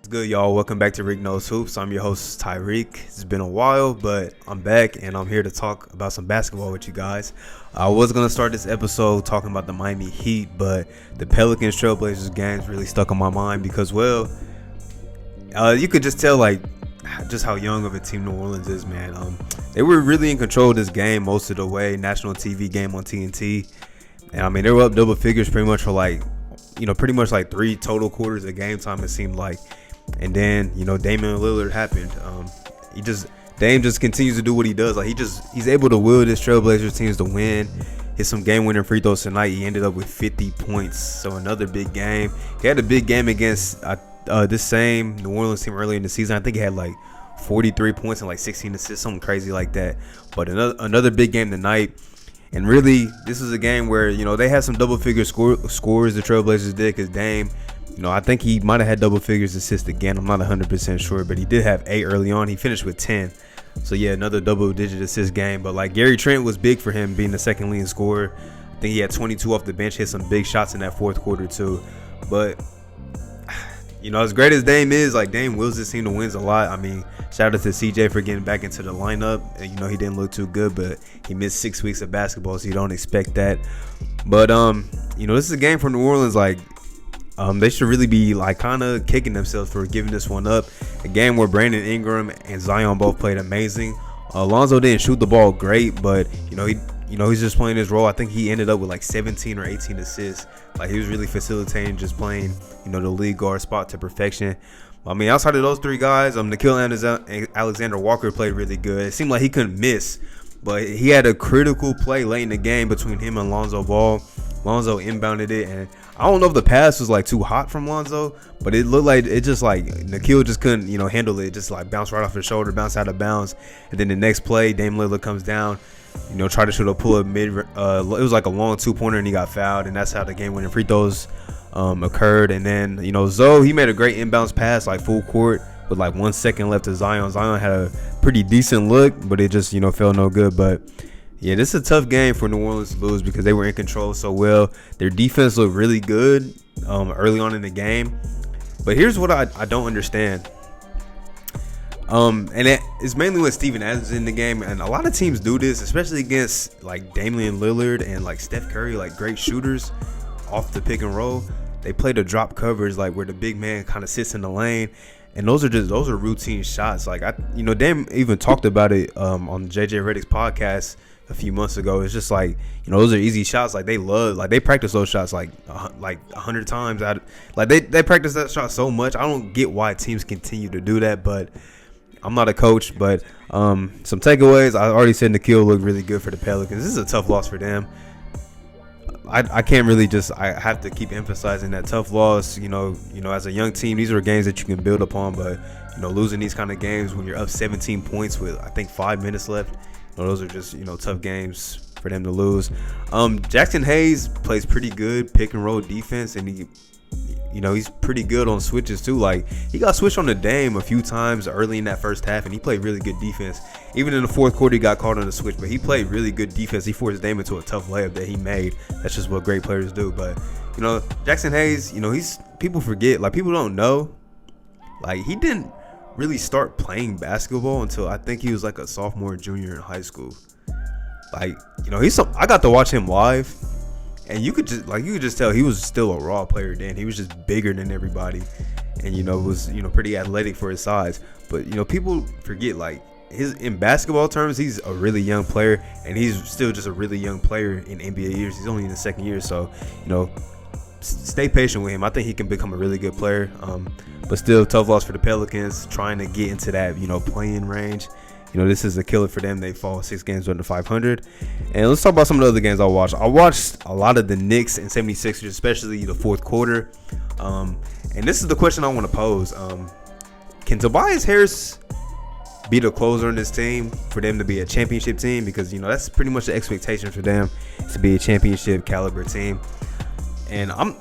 good, y'all? Welcome back to Rick Knows Hoops. I'm your host, Tyreek. It's been a while, but I'm back, and I'm here to talk about some basketball with you guys. I was going to start this episode talking about the Miami Heat, but the Pelicans Trailblazers games really stuck on my mind because, you could just tell, just how young of a team New Orleans is, man. They were really in control of this game most of the way, national TV game on TNT. And, I mean, they were up double figures pretty much for, pretty much 3 total quarters of game time, it seemed like. And then, Damian Lillard happened. Dame just continues to do what he does. He's able to will this Trailblazers teams to win. Hit some game-winning free throws tonight. He ended up with 50 points. So another big game. He had a big game against this same New Orleans team earlier in the season. I think he had 43 points and 16 assists, something crazy like that. But another big game tonight. And really, this is a game where, they had some double-figure scores, the Trailblazers did, because Dame, I think he might have had double figures assists again. I'm not 100% sure, but he did have 8 early on. He finished with 10. So, yeah, another double-digit assist game. But, Gary Trent was big for him being the second leading scorer. I think he had 22 off the bench, hit some big shots in that fourth quarter, too. But, as great as Dame is, Dame wills this team to wins a lot. I mean, shout out to CJ for getting back into the lineup. He didn't look too good, but he missed 6 weeks of basketball, so you don't expect that. But, this is a game for New Orleans, they should really be kind of kicking themselves for giving this one up. A game where Brandon Ingram and Zion both played amazing. Alonzo didn't shoot the ball great, but he's just playing his role. I think he ended up with 17 or 18 assists. He was really facilitating, just playing the lead guard spot to perfection. I mean, outside of those 3 guys, Nickeil Alexander Walker played really good. It seemed like he couldn't miss, but he had a critical play late in the game between him and Lonzo Ball. Lonzo inbounded it, and I don't know if the pass was too hot from Lonzo, but it looked like it just Nickeil just couldn't handle it. Just bounced right off his shoulder, bounced out of bounds, and then the next play, Dame Lillard comes down, tried to shoot a pull-up mid. It was a long 2-pointer, and he got fouled, and that's how the game-winning free throws occurred. And then Zoe, he made a great inbounds pass full court with 1 second left to Zion. Zion had a pretty decent look, but it just felt no good. But yeah, this is a tough game for New Orleans to lose because they were in control so well. Their defense looked really good early on in the game. But here's what I don't understand. And it's mainly when Steven Adams is in the game. And a lot of teams do this, especially against Damian Lillard and Steph Curry, great shooters off the pick and roll. They play the drop covers where the big man kind of sits in the lane. And those are routine shots. Dame even talked about it on JJ Redick's podcast a few months ago. It's just those are easy shots. They practice those shots 100 times out. They practice that shot so much. I don't get why teams continue to do that, but I'm not a coach. But some takeaways. I already said Nickeil looked really good for the Pelicans. This is a tough loss for them. I can't really I have to keep emphasizing that tough loss. As a young team, these are games that you can build upon, but losing these kind of games when you're up 17 points with I think 5 minutes left, those are just tough games for them to lose. Jackson Hayes plays pretty good pick and roll defense, and he's pretty good on switches too. He got switched on the Dame a few times early in that first half, and he played really good defense. Even in the fourth quarter, he got caught on the switch, but he played really good defense. He forced Dame into a tough layup that he made. That's just what great players do. But Jackson Hayes, people forget, people don't know, he didn't really start playing basketball until I think he was a sophomore, junior in high school. I got to watch him live. And you could just tell he was still a raw player then. He was just bigger than everybody, and was pretty athletic for his size. But people forget in basketball terms, he's a really young player, and he's still just a really young player in NBA years. He's only in his second year, so stay patient with him. I think he can become a really good player. But still, tough loss for the Pelicans, trying to get into that play-in range. This is a killer for them. They fall 6 games under 500. And let's talk about some of the other games I watched. I watched a lot of the Knicks and 76ers, especially the fourth quarter. And this is the question I want to pose. Can Tobias Harris be the closer on this team for them to be a championship team? Because, that's pretty much the expectation for them, to be a championship caliber team. And I'm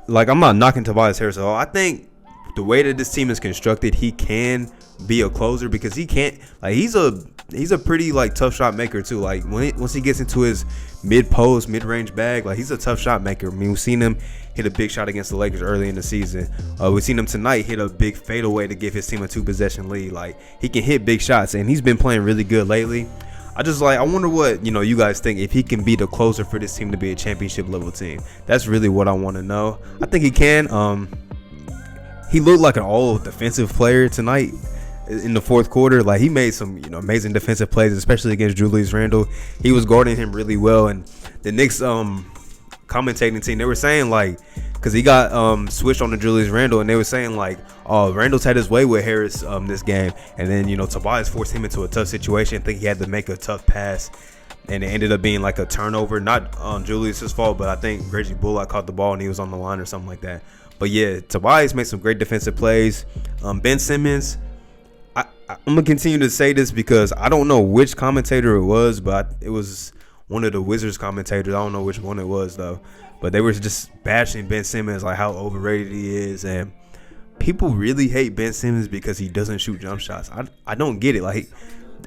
not knocking Tobias Harris at all. I think the way that this team is constructed, he can be a closer because he can't, he's a he's a pretty like tough shot maker too. Like once he gets into his mid-range bag, like he's a tough shot maker. I mean, we've seen him hit a big shot against the Lakers early in the season. We've seen him tonight hit a big fadeaway to give his team a 2-possession lead. Like he can hit big shots, and he's been playing really good lately. I wonder what you guys think, if he can be the closer for this team to be a championship level team. That's really what I want to know. I think he can. He looked like an all defensive player tonight in the fourth quarter. Like he made some amazing defensive plays, especially against Julius Randle. He was guarding him really well, and the Knicks commentating team, they were saying like, because he got switched on to Julius Randle, and they were saying like, oh, Randle's had his way with Harris this game, and then Tobias forced him into a tough situation. I think he had to make a tough pass, and it ended up being like a turnover, not on Julius's fault, but I think Reggie Bullock caught the ball and he was on the line or something like that. But yeah, Tobias made some great defensive plays. Ben Simmons, I'm gonna continue to say this because I don't know which commentator it was, but it was one of the Wizards commentators. I don't know which one it was though, but they were just bashing Ben Simmons, like how overrated he is, and people really hate Ben Simmons because he doesn't shoot jump shots. I don't get it. Like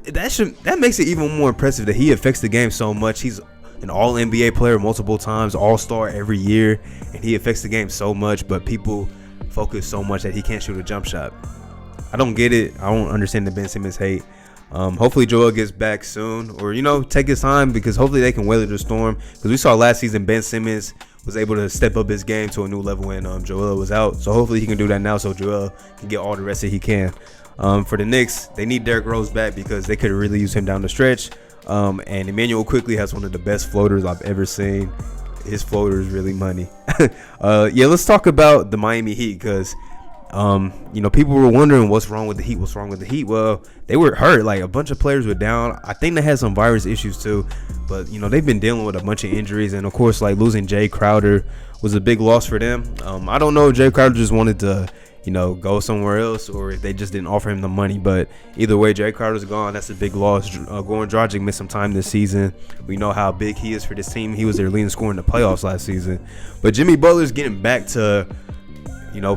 that makes it even more impressive that he affects the game so much. He's an all NBA player multiple times, all-star every year, and he affects the game so much, but people focus so much that he can't shoot a jump shot. I don't get it. I don't understand the Ben Simmons hate. Hopefully Joel gets back soon, or take his time, because hopefully they can weather the storm, because we saw last season Ben Simmons was able to step up his game to a new level when Joel was out. So hopefully he can do that now, so Joel can get all the rest that he can. For the Knicks, they need Derrick Rose back because they could really use him down the stretch. And Emmanuel quickly has one of the best floaters I've ever seen. His floater is really money. Yeah, let's talk about the Miami Heat, because people were wondering what's wrong with the Heat. Well, they were hurt. Like a bunch of players were down. I think they had some virus issues too, but they've been dealing with a bunch of injuries, and of course like losing Jay Crowder was a big loss for them. I don't know if Jay Crowder just wanted to go somewhere else, or if they just didn't offer him the money. But either way, Jay Crowder's gone. That's a big loss. Goran Dragic missed some time this season. We know how big he is for this team. He was their leading scorer in the playoffs last season. But Jimmy Butler's getting back to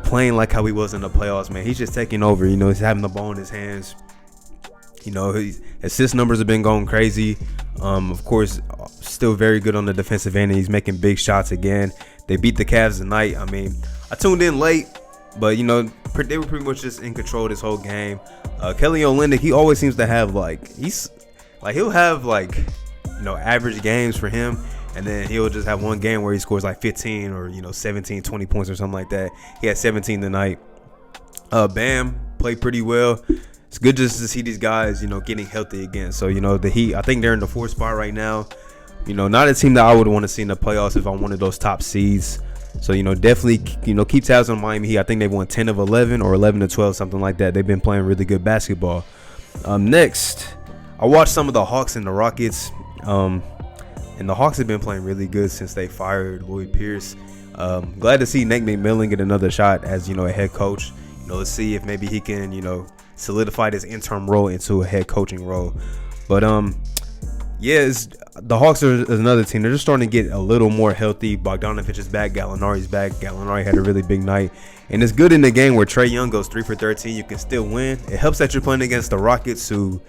playing like how he was in the playoffs, man. He's just taking over. He's having the ball in his hands. His assist numbers have been going crazy. Of course, still very good on the defensive end, and he's making big shots again. They beat the Cavs tonight. I mean, I tuned in late, but they were pretty much just in control this whole game. Kelly Olynyk, he always seems to have he'll have average games for him, and then he'll just have one game where he scores like 15 or 17, 20 points or something like that. He had 17 tonight. Bam played pretty well. It's good just to see these guys getting healthy again. So the Heat, I think they're in the 4th spot right now. Not a team that I would want to see in the playoffs if I'm one of those top seeds. So definitely keep tabs on Miami Heat. I think they've won 10 of 11 or 11 of 12, something like that. They've been playing really good basketball. Next, I watched some of the Hawks and the Rockets. And the Hawks have been playing really good since they fired Lloyd Pierce. Glad to see Nate McMillan get another shot as a head coach. Let's see if maybe he can solidify this interim role into a head coaching role. But the Hawks are another team. They're just starting to get a little more healthy. Bogdanovic is back. Gallinari's back. Gallinari had a really big night. And it's good in the game where Trae Young goes 3 for 13. You can still win. It helps that you're playing against the Rockets, who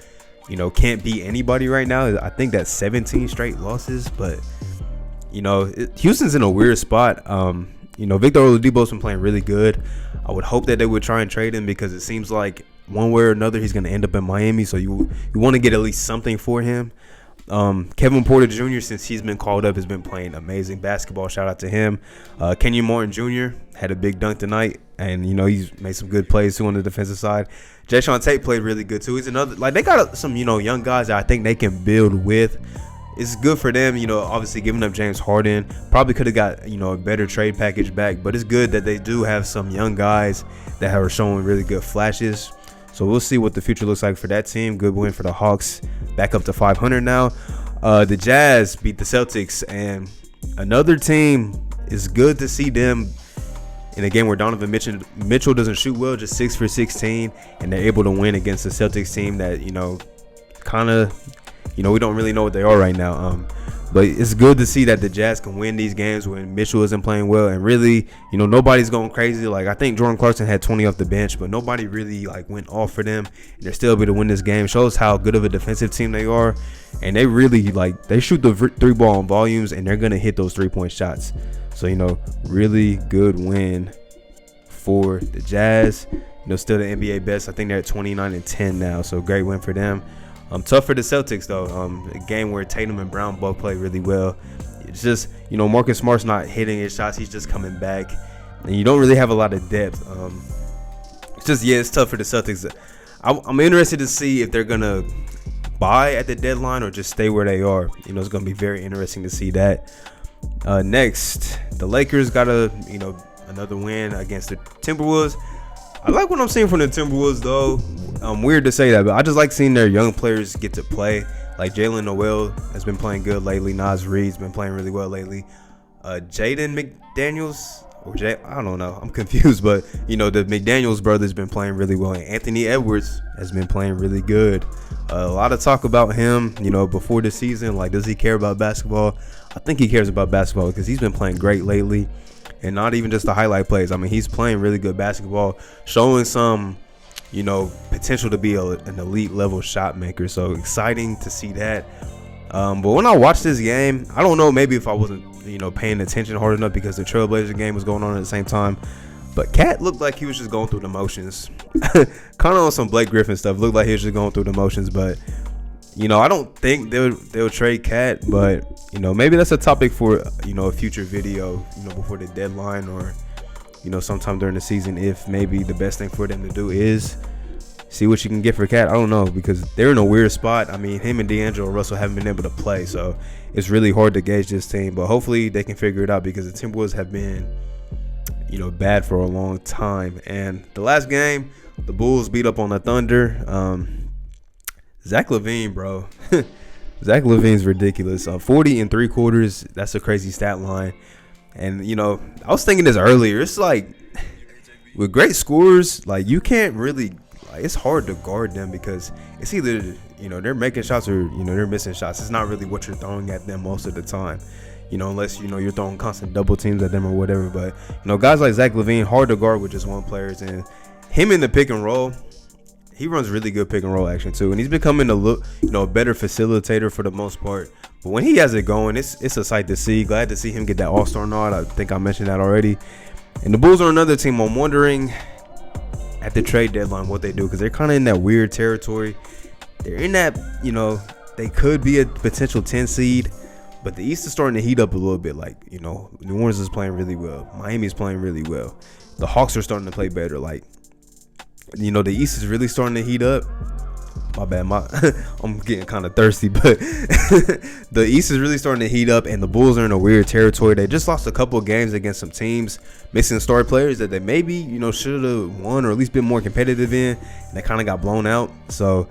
can't beat anybody right now. I think that's 17 straight losses. But Houston's in a weird spot. Victor Oladipo's been playing really good. I would hope that they would try and trade him, because it seems like one way or another he's going to end up in Miami. So you want to get at least something for him. Kevin Porter Jr., since he's been called up, has been playing amazing basketball. Shout out to him. Kenyon Martin Jr. had a big dunk tonight, and he's made some good plays too on the defensive side. Jayshawn Tate played really good too. He's another, they got some young guys that I think they can build with. It's good for them, obviously giving up James Harden. Probably could have got a better trade package back, but it's good that they do have some young guys that are showing really good flashes. So we'll see what the future looks like for that team. Good win for the Hawks, back up to 500 now. The Jazz beat the Celtics, and another team, is good to see them in a game where Donovan Mitchell doesn't shoot well, just 6 for 16, and they're able to win against the Celtics team that we don't really know what they are right now. But it's good to see that the Jazz can win these games when Mitchell isn't playing well, and really, nobody's going crazy. Like, I think Jordan Clarkson had 20 off the bench, but nobody really went off for them, and they're still able to win this game. Shows how good of a defensive team they are, and they really they shoot the three ball in volumes, and they're gonna hit those 3-point shots. So really good win for the Jazz. Still the NBA best. I think they're at 29-10 now, so great win for them. Tough for the Celtics though. A game where Tatum and Brown both play really well. It's just Marcus Smart's not hitting his shots. He's just coming back, and you don't really have a lot of depth. It's tough for the Celtics. I'm interested to see if they're gonna buy at the deadline or just stay where they are. It's gonna be very interesting to see that. Next, the Lakers got another win against the Timberwolves. I like what I'm seeing from the Timberwolves, though. Weird to say that, but I just like seeing their young players get to play. Like Jalen Noel has been playing good lately. Naz Reid's been playing really well lately. Jaden McDaniels, I don't know. I'm confused, but the McDaniels brothers been playing really well. And Anthony Edwards has been playing really good. A lot of talk about him, before the season. Like, does he care about basketball? I think he cares about basketball because he's been playing great lately. And not even just the highlight plays. I mean, he's playing really good basketball, showing some, potential to be an elite level shot maker. So exciting to see that. But when I watched this game, I don't know, maybe if I wasn't, paying attention hard enough because the Trailblazer game was going on at the same time. But Cat looked like he was just going through the motions. Kind of on some Blake Griffin stuff. Looked like he was just going through the motions. But, I don't think they'll trade Cat. But, maybe that's a topic for, a future video, before the deadline or, sometime during the season, if maybe the best thing for them to do is see what you can get for Cat. I don't know, because they're in a weird spot. I mean, him and D'Angelo Russell haven't been able to play, so it's really hard to gauge this team. But hopefully they can figure it out because the Timberwolves have been, bad for a long time. And the last game, the Bulls beat up on the Thunder. Zach LaVine, bro. Zach LaVine's ridiculous. 40 and 3/4. That's a crazy stat line. And, I was thinking this earlier. It's like with great scorers, like you can't really, it's hard to guard them because it's either, they're making shots or, they're missing shots. It's not really what you're throwing at them most of the time, unless, you're throwing constant double teams at them or whatever. But, guys like Zach LaVine, hard to guard with just one player. And him in the pick and roll, he runs really good pick and roll action too, and he's becoming a better facilitator for the most part. But when he has it going, it's a sight to see. Glad to see him get that All-Star nod. I think I mentioned that already. And the Bulls are another team I'm wondering at the trade deadline what they do, because they're kind of in that weird territory. They're in that, they could be a potential 10 seed, but the East is starting to heat up a little bit. Like, New Orleans is playing really well. Miami's playing really well. The Hawks are starting to play better. Like, the East is really starting to heat up. My bad, I'm getting kind of thirsty, but the East is really starting to heat up, and the Bulls are in a weird territory. They just lost a couple of games against some teams, missing star players that they maybe, should have won or at least been more competitive in, and they kind of got blown out. So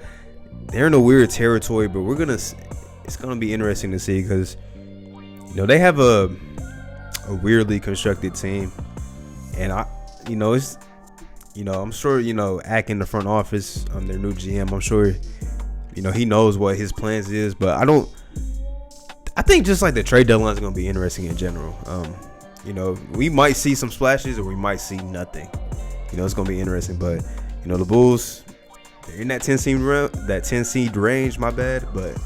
they're in a weird territory, but it's gonna be interesting to see because, they have a weirdly constructed team, and it's. I'm sure, Ack in the front office, their new GM, I'm sure, he knows what his plans is. But I think just like the trade deadline is going to be interesting in general. We might see some splashes or we might see nothing. It's going to be interesting. But, the Bulls, they're in that 10 seed range, my bad. But,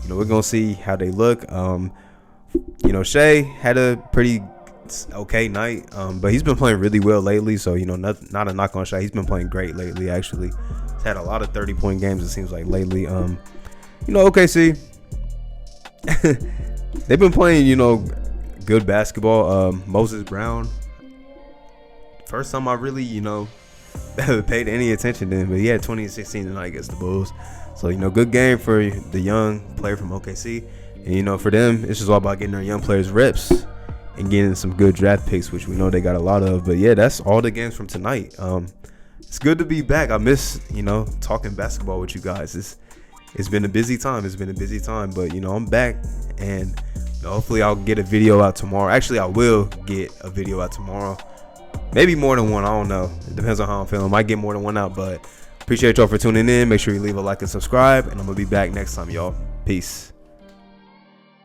we're going to see how they look. Shea had a pretty okay night, but he's been playing really well lately, so not a knock on Shai. He's been playing great lately. Actually, he's had a lot of 30-point games, it seems like, lately. OKC, they've been playing good basketball. Moses Brown, first time I really paid any attention to him, but he had 20 and 16 tonight against the Bulls. So good game for the young player from OKC, and for them it's just all about getting their young players reps and getting some good draft picks, which we know they got a lot of. But yeah, that's all the games from tonight. It's good to be back. I miss, talking basketball with you guys. It's been a busy time. But, I'm back, and hopefully I'll get a video out tomorrow. Actually, I will get a video out tomorrow. Maybe more than one. I don't know. It depends on how I'm feeling. Might get more than one out, but appreciate y'all for tuning in. Make sure you leave a like and subscribe, and I'm going to be back next time, y'all. Peace.